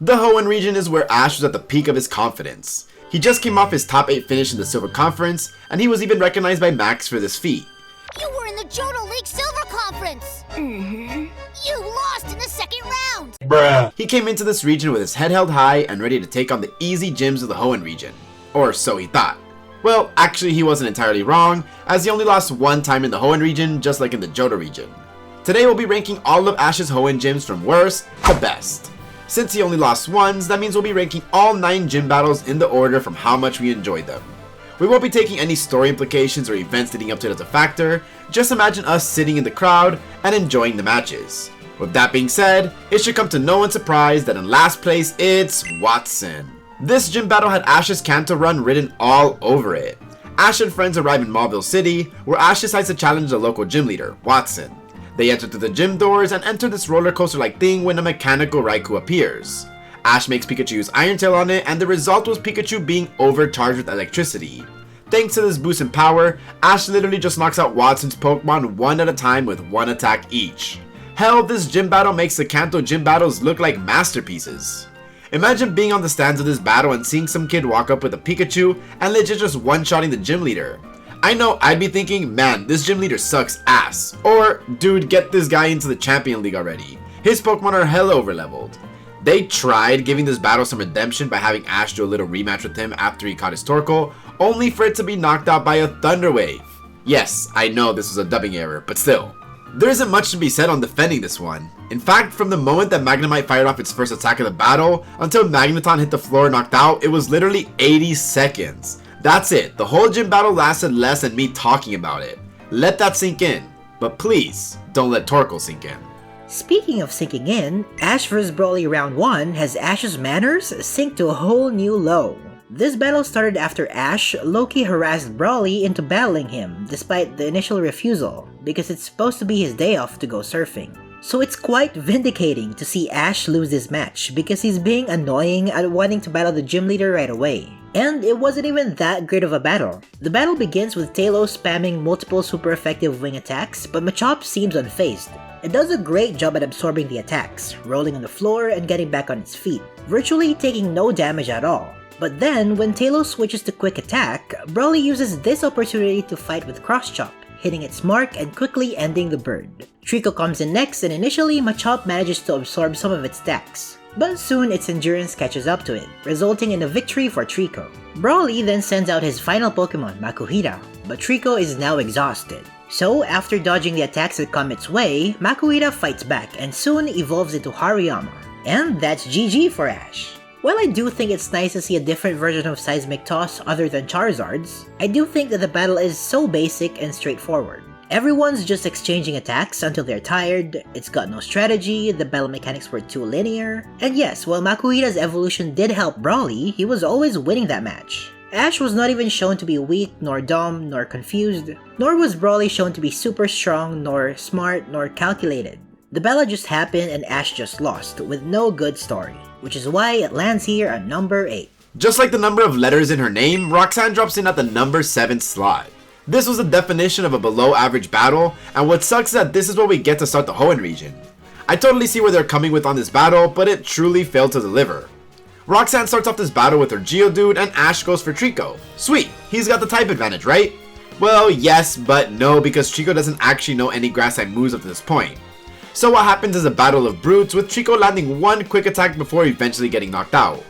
The Hoenn region is where Ash was at the peak of his confidence. He just came off his top 8 finish in the Silver Conference, and he was even recognized by Max for this feat. You were in the Johto League Silver Conference! You lost in the second round! Bruh. He came into this region with his head held high and ready to take on the easy gyms of the Hoenn region. Or so he thought. Well, actually he wasn't entirely wrong, as he only lost one time in the Hoenn region, just like in the Johto region. Today we'll be ranking all of Ash's Hoenn gyms from worst to best. Since he only lost once, that means we'll be ranking all 9 gym battles in the order from how much we enjoyed them. We won't be taking any story implications or events leading up to it as a factor, just imagine us sitting in the crowd and enjoying the matches. With that being said, it should come to no one's surprise that in last place it's Watson. This gym battle had Ash's Kanto run written all over it. Ash and friends arrive in Mauville City, where Ash decides to challenge the local gym leader, Watson. They enter through the gym doors and enter this roller coaster like thing when a mechanical Raikou appears. Ash makes Pikachu use Iron Tail on it, and the result was Pikachu being overcharged with electricity. Thanks to this boost in power, Ash literally just knocks out Watson's Pokemon one at a time with one attack each. Hell, this gym battle makes the Kanto gym battles look like masterpieces. Imagine being on the stands of this battle and seeing some kid walk up with a Pikachu and legit just one-shotting the gym leader. I know I'd be thinking, man, this gym leader sucks ass. Or, dude, get this guy into the Champion League already. His Pokemon are hella overleveled. They tried giving this battle some redemption by having Ash do a little rematch with him after he caught his Torkoal, only for it to be knocked out by a Thunder Wave. Yes, I know this was a dubbing error, but still. There isn't much to be said on defending this one. In fact, from the moment that Magnemite fired off its first attack of the battle, until Magneton hit the floor knocked out, it was literally 80 seconds. That's it, the whole gym battle lasted less than me talking about it. Let that sink in, but please, don't let Torkoal sink in. Speaking of sinking in, Ash vs Brawly Round 1 has Ash's manners sink to a whole new low. This battle started after Ash low-key harassed Brawly into battling him despite the initial refusal, because it's supposed to be his day off to go surfing. So it's quite vindicating to see Ash lose this match because he's being annoying at wanting to battle the gym leader right away. And it wasn't even that great of a battle. The battle begins with Talos spamming multiple super effective wing attacks, but Machop seems unfazed. It does a great job at absorbing the attacks, rolling on the floor and getting back on its feet, virtually taking no damage at all. But then, when Talos switches to quick attack, Brawly uses this opportunity to fight with Cross Chop, hitting its mark and quickly ending the bird. Trico comes in next, and initially Machop manages to absorb some of its stacks. But soon its endurance catches up to it, resulting in a victory for Trico. Brawly then sends out his final Pokemon, Makuhita, but Trico is now exhausted. So after dodging the attacks that come its way, Makuhita fights back and soon evolves into Hariyama. And that's GG for Ash. While I do think it's nice to see a different version of Seismic Toss other than Charizard's, I do think that the battle is so basic and straightforward. Everyone's just exchanging attacks until they're tired, it's got no strategy, the battle mechanics were too linear, and yes, while Makuhita's evolution did help Brawly, he was always winning that match. Ash was not even shown to be weak, nor dumb, nor confused, nor was Brawly shown to be super strong, nor smart, nor calculated. The battle just happened and Ash just lost, with no good story, which is why it lands here at number 8. Just like the number of letters in her name, Roxanne drops in at the number 7 slot. This was the definition of a below average battle, and what sucks is that this is what we get to start the Hoenn region. I totally see where they're coming with on this battle, but it truly failed to deliver. Roxanne starts off this battle with her Geodude and Ash goes for Trico. Sweet, he's got the type advantage, right? Well, yes, but no, because Trico doesn't actually know any grass type moves up to this point. So what happens is a battle of brutes with Trico landing one quick attack before eventually getting knocked out.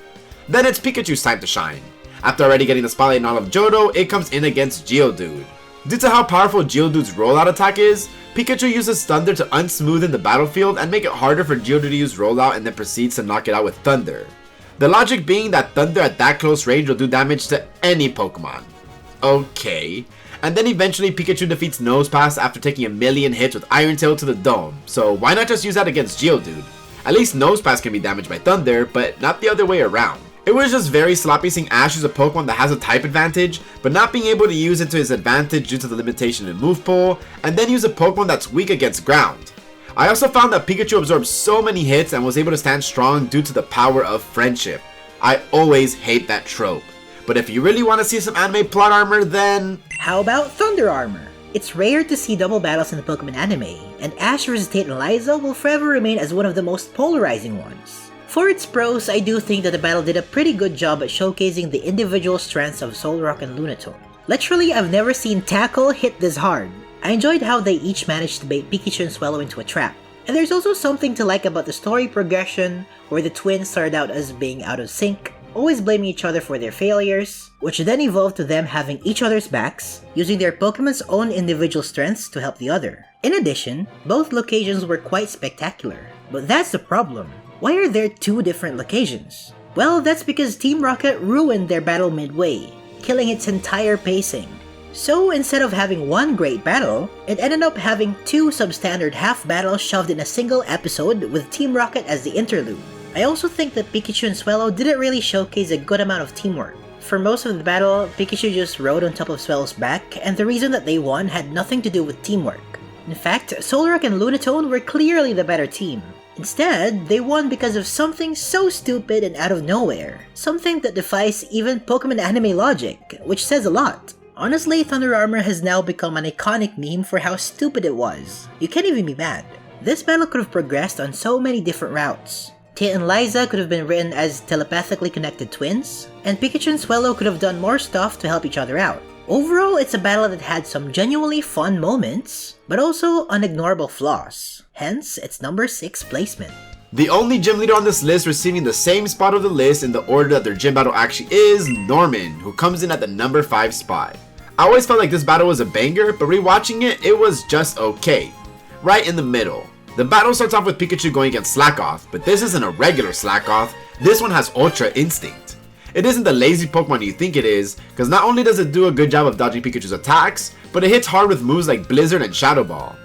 Then it's Pikachu's time to shine. After already getting the spotlight in all of Johto, it comes in against Geodude. Due to how powerful Geodude's rollout attack is, Pikachu uses Thunder to unsmoothen the battlefield and make it harder for Geodude to use rollout and then proceeds to knock it out with Thunder. The logic being that Thunder at that close range will do damage to any Pokemon. Okay. And then eventually Pikachu defeats Nosepass after taking a million hits with Iron Tail to the dome, so why not just use that against Geodude? At least Nosepass can be damaged by Thunder, but not the other way around. It was just very sloppy seeing Ash use a Pokemon that has a type advantage, but not being able to use it to his advantage due to the limitation in move pool, and then use a Pokemon that's weak against ground. I also found that Pikachu absorbed so many hits and was able to stand strong due to the power of friendship. I always hate that trope. But if you really want to see some anime plot armor, then... How about Thunder Armor? It's rare to see double battles in the Pokemon anime, and Ash vs Tate and Liza will forever remain as one of the most polarizing ones. For its pros, I do think that the battle did a pretty good job at showcasing the individual strengths of Solrock and Lunatone. Literally, I've never seen Tackle hit this hard. I enjoyed how they each managed to bait Pikachu and Swellow into a trap. And there's also something to like about the story progression, where the twins started out as being out of sync, always blaming each other for their failures, which then evolved to them having each other's backs, using their Pokemon's own individual strengths to help the other. In addition, both locations were quite spectacular. But that's the problem. Why are there two different locations? Well, that's because Team Rocket ruined their battle midway, killing its entire pacing. So instead of having one great battle, it ended up having two substandard half battles shoved in a single episode with Team Rocket as the interlude. I also think that Pikachu and Swellow didn't really showcase a good amount of teamwork. For most of the battle, Pikachu just rode on top of Swellow's back, and the reason that they won had nothing to do with teamwork. In fact, Solrock and Lunatone were clearly the better team. Instead, they won because of something so stupid and out of nowhere. Something that defies even Pokemon anime logic, which says a lot. Honestly, Thunder Armor has now become an iconic meme for how stupid it was. You can't even be mad. This battle could have progressed on so many different routes. Tate and Liza could have been written as telepathically connected twins, and Pikachu and Swellow could have done more stuff to help each other out. Overall, it's a battle that had some genuinely fun moments, but also unignorable flaws. Hence, its number 6 placement. The only gym leader on this list receiving the same spot of the list in the order that their gym battle actually is Norman, who comes in at the number 5 spot. I always felt like this battle was a banger, but rewatching it, it was just okay. Right in the middle. The battle starts off with Pikachu going against Slackoth, but this isn't a regular Slackoth, this one has Ultra Instinct. It isn't the lazy Pokemon you think it is, because not only does it do a good job of dodging Pikachu's attacks, but it hits hard with moves like Blizzard and Shadow Ball.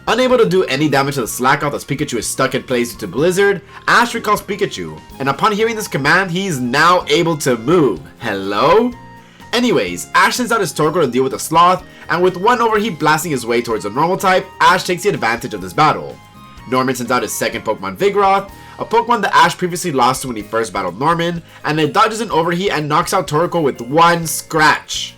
Unable to do any damage to the Slackoth as Pikachu is stuck in place due to Blizzard, Ash recalls Pikachu, and upon hearing this command, he's now able to move. Hello? Anyways, Ash sends out his Torkoal to deal with the Sloth, and with one overheat blasting his way towards a normal type, Ash takes the advantage of this battle. Norman sends out his second Pokemon Vigoroth, a Pokemon that Ash previously lost to when he first battled Norman, and it dodges an overheat and knocks out Torkoal with one scratch.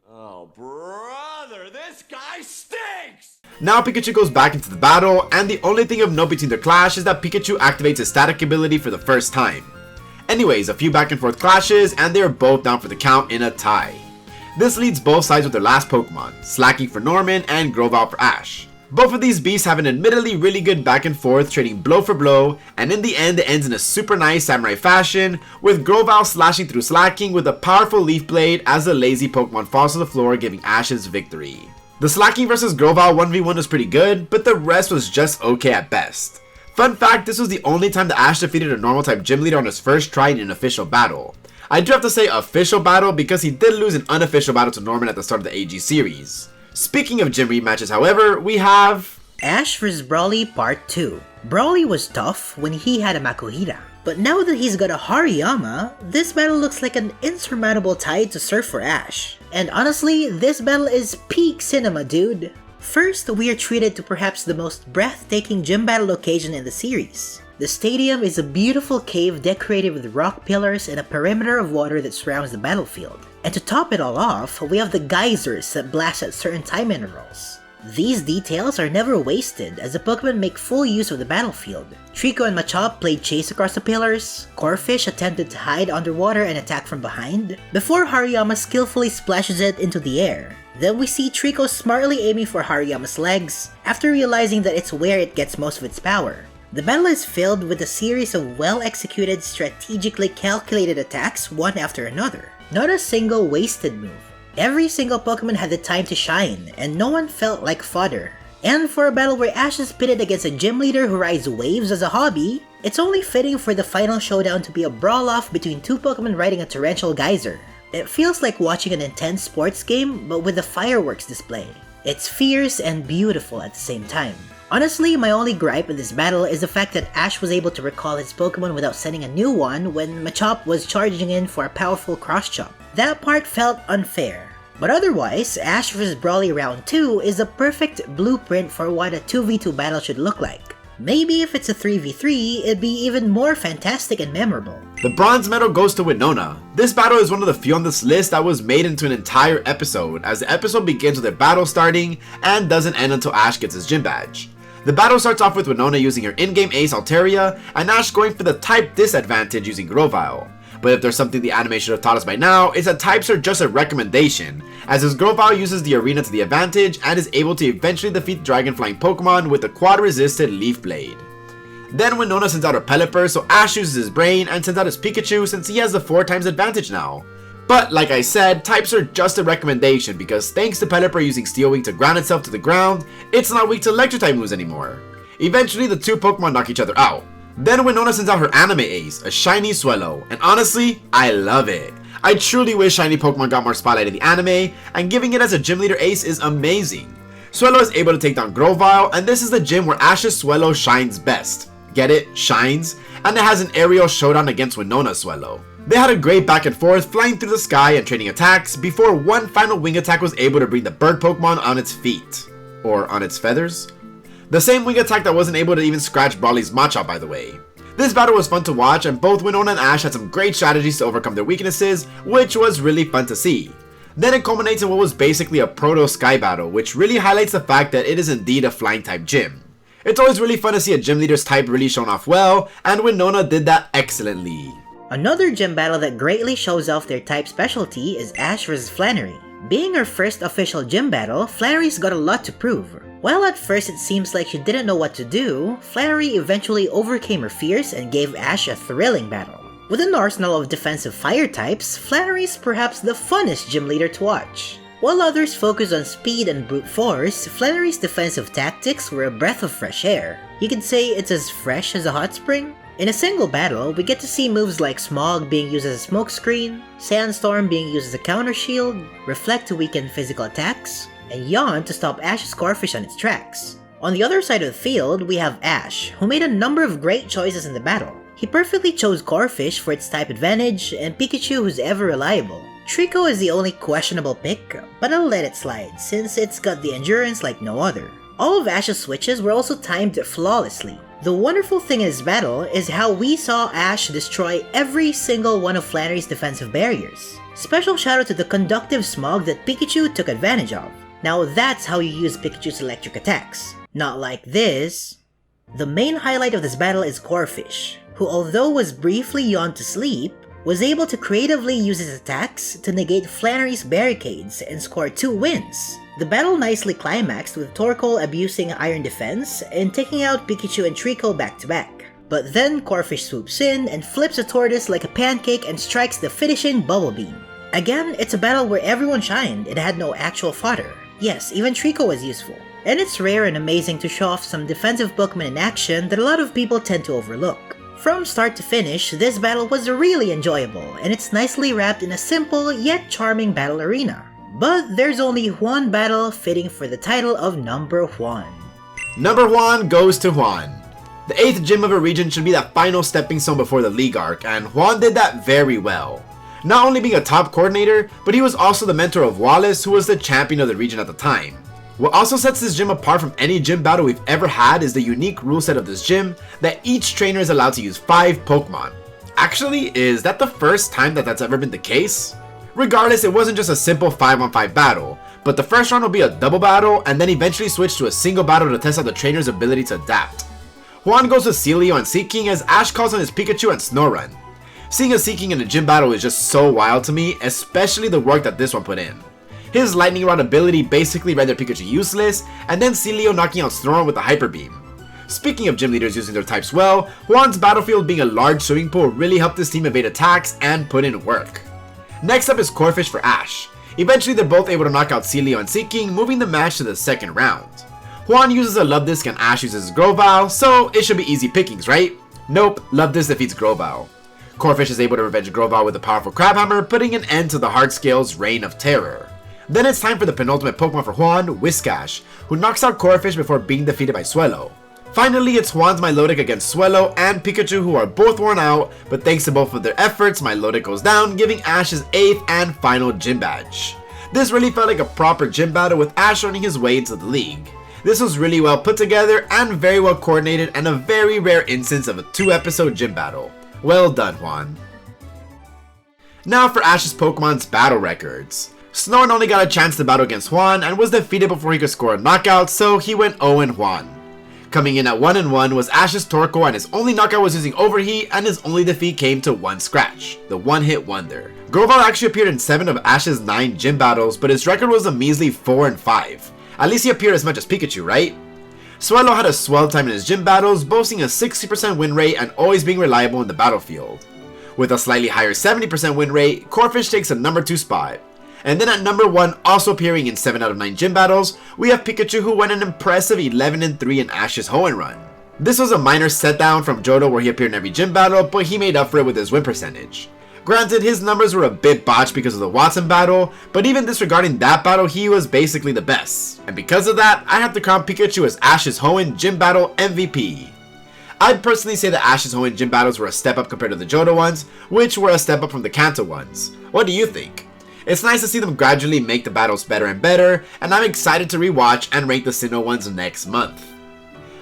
Oh brother, this guy stinks! Now Pikachu goes back into the battle, and the only thing of note between their clash is that Pikachu activates his static ability for the first time. Anyways, a few back and forth clashes, and they are both down for the count in a tie. This leads both sides with their last Pokemon, Slacking for Norman and Grovyle for Ash. Both of these beasts have an admittedly really good back and forth, trading blow for blow, and in the end it ends in a super nice samurai fashion, with Grovyle slashing through Slacking with a powerful Leaf Blade as the lazy Pokemon falls to the floor, giving Ash his victory. The Slacking vs Grovyle 1v1 was pretty good, but the rest was just okay at best. Fun fact, this was the only time that Ash defeated a normal type gym leader on his first try in an official battle. I do have to say official battle because he did lose an unofficial battle to Norman at the start of the AG series. Speaking of gym rematches, however, we have Ash vs Brawly Part 2. Brawly was tough when he had a Makuhita, but now that he's got a Hariyama, this battle looks like an insurmountable tide to surf for Ash. And honestly, this battle is peak cinema, dude. First, we are treated to perhaps the most breathtaking gym battle occasion in the series. The stadium is a beautiful cave decorated with rock pillars and a perimeter of water that surrounds the battlefield. And to top it all off, we have the geysers that blast at certain time intervals. These details are never wasted as the Pokemon make full use of the battlefield. Trico and Machop played chase across the pillars, Corphish attempted to hide underwater and attack from behind, before Hariyama skillfully splashes it into the air. Then we see Trico smartly aiming for Hariyama's legs, after realizing that it's where it gets most of its power. The battle is filled with a series of well-executed, strategically calculated attacks one after another. Not a single wasted move. Every single Pokemon had the time to shine, and no one felt like fodder. And for a battle where Ash is pitted against a gym leader who rides waves as a hobby, it's only fitting for the final showdown to be a brawl-off between two Pokemon riding a torrential geyser. It feels like watching an intense sports game, but with a fireworks display. It's fierce and beautiful at the same time. Honestly, my only gripe in this battle is the fact that Ash was able to recall his Pokemon without sending a new one when Machop was charging in for a powerful cross-chop. That part felt unfair. But otherwise, Ash vs Brawly Round 2 is a perfect blueprint for what a 2v2 battle should look like. Maybe if it's a 3v3, it'd be even more fantastic and memorable. The bronze medal goes to Winona. This battle is one of the few on this list that was made into an entire episode, as the episode begins with a battle starting and doesn't end until Ash gets his gym badge. The battle starts off with Winona using her in-game ace Altaria, and Ash going for the type disadvantage using Grovyle. But if there's something the anime should have taught us by now, it's that types are just a recommendation, as his Grovyle uses the arena to the advantage and is able to eventually defeat Dragon Flying Pokemon with the quad-resisted Leaf Blade. Then Winona sends out her Pelipper, so Ash uses his Brain and sends out his Pikachu since he has the 4x advantage now. But like I said, types are just a recommendation because thanks to Pelipper using Steel Wing to ground itself to the ground, it's not weak to electric type moves anymore. Eventually the two Pokemon knock each other out. Then Winona sends out her anime ace, a shiny Swellow, and honestly, I love it. I truly wish shiny Pokemon got more spotlight in the anime, and giving it as a gym leader ace is amazing. Swellow is able to take down Grovyle, and this is the gym where Ash's Swellow shines best. Get it? Shines? And it has an aerial showdown against Winona's Swellow. They had a great back and forth, flying through the sky and trading attacks, before one final wing attack was able to bring the bird Pokemon on its feet. Or on its feathers? The same wing attack that wasn't able to even scratch Brawly's Machop, by the way. This battle was fun to watch, and both Winona and Ash had some great strategies to overcome their weaknesses, which was really fun to see. Then it culminates in what was basically a proto-sky battle, which really highlights the fact that it is indeed a flying type gym. It's always really fun to see a gym leader's type really shown off well, and Winona did that excellently. Another gym battle that greatly shows off their type specialty is Ash vs Flannery. Being her first official gym battle, Flannery's got a lot to prove. While at first it seems like she didn't know what to do, Flannery eventually overcame her fears and gave Ash a thrilling battle. With an arsenal of defensive fire types, Flannery's perhaps the funnest gym leader to watch. While others focus on speed and brute force, Flannery's defensive tactics were a breath of fresh air. You could say it's as fresh as a hot spring. In a single battle, we get to see moves like Smog being used as a smokescreen, Sandstorm being used as a counter shield, Reflect to weaken physical attacks, and Yawn to stop Ash's Corphish on its tracks. On the other side of the field, we have Ash, who made a number of great choices in the battle. He perfectly chose Corphish for its type advantage, and Pikachu who's ever reliable. Trico is the only questionable pick, but I'll let it slide since it's got the endurance like no other. All of Ash's switches were also timed flawlessly. The wonderful thing in this battle is how we saw Ash destroy every single one of Flannery's defensive barriers. Special shout out to the conductive Smog that Pikachu took advantage of. Now that's how you use Pikachu's electric attacks. Not like this. The main highlight of this battle is Corphish, who although was briefly yawned to sleep, was able to creatively use his attacks to negate Flannery's barricades and score 2 wins. The battle nicely climaxed with Torkoal abusing Iron Defense and taking out Pikachu and Trico back to back. But then Corphish swoops in and flips a tortoise like a pancake and strikes the finishing Bubble Beam. Again, it's a battle where everyone shined and had no actual fodder. Yes, even Trico was useful. And it's rare and amazing to show off some defensive Pokemon in action that a lot of people tend to overlook. From start to finish, this battle was really enjoyable, and it's nicely wrapped in a simple yet charming battle arena. But there's only one battle fitting for the title of Number 1. Number 1 goes to Juan. The 8th gym of a region should be that final stepping stone before the league arc, and Juan did that very well. Not only being a top coordinator, but he was also the mentor of Wallace, who was the champion of the region at the time. What also sets this gym apart from any gym battle we've ever had is the unique rule set of this gym, that each trainer is allowed to use 5 Pokemon. Actually, is that the first time that that's ever been the case? Regardless, it wasn't just a simple 5-on-5 battle, but the first round will be a double battle and then eventually switch to a single battle to test out the trainer's ability to adapt. Juan goes with Celio and Seeking as Ash calls on his Pikachu and Snorunt. Seeing a Seeking in a gym battle is just so wild to me, especially the work that this one put in. His Lightning Rod ability basically rendered Pikachu useless, and then Celio knocking out Snorunt with a Hyper Beam. Speaking of gym leaders using their types well, Juan's battlefield being a large swimming pool really helped his team evade attacks and put in work. Next up is Corphish for Ash. Eventually they're both able to knock out Celio and Seeking, moving the match to the second round. Juan uses a Love Disc and Ash uses Grovyle, so it should be easy pickings, right? Nope, Love Disc defeats Grovyle. Corphish is able to revenge Grovyle with a powerful Crabhammer, putting an end to the Hardscale's reign of terror. Then it's time for the penultimate Pokemon for Juan, Whiscash, who knocks out Corphish before being defeated by Swellow. Finally, it's Juan's Milotic against Swellow and Pikachu, who are both worn out, but thanks to both of their efforts, Milotic goes down, giving Ash his 8th and final gym badge. This really felt like a proper gym battle with Ash earning his way into the league. This was really well put together and very well coordinated, and a very rare instance of a 2-episode gym battle. Well done, Juan. Now for Ash's Pokemon's battle records. Snorunt only got a chance to battle against Juan and was defeated before he could score a knockout, so he went 0-1. Coming in at 1-1 was Ash's Torkoal, and his only knockout was using Overheat, and his only defeat came to one scratch, the one-hit wonder. Grovyle actually appeared in 7 of Ash's 9 gym battles, but his record was a measly 4-5. At least he appeared as much as Pikachu, right? Swellow had a swell time in his gym battles, boasting a 60% win rate and always being reliable in the battlefield. With a slightly higher 70% win rate, Corphish takes a number 2 spot. And then at number 1, also appearing in 7 out of 9 gym battles, we have Pikachu, who went an impressive 11-3 in Ash's Hoenn run. This was a minor set down from Johto where he appeared in every gym battle, but he made up for it with his win percentage. Granted, his numbers were a bit botched because of the Watson battle, but even disregarding that battle, he was basically the best. And because of that, I have to crown Pikachu as Ash's Hoenn gym battle MVP. I'd personally say that Ash's Hoenn gym battles were a step up compared to the Johto ones, which were a step up from the Kanto ones. What do you think? It's nice to see them gradually make the battles better and better, and I'm excited to rewatch and rank the Sinnoh ones next month.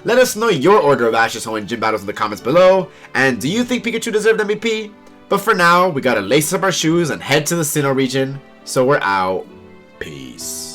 Let us know your order of Ash's Hoenn gym battles in the comments below, and do you think Pikachu deserved MVP? But for now, we gotta lace up our shoes and head to the Sinnoh region, so we're out. Peace.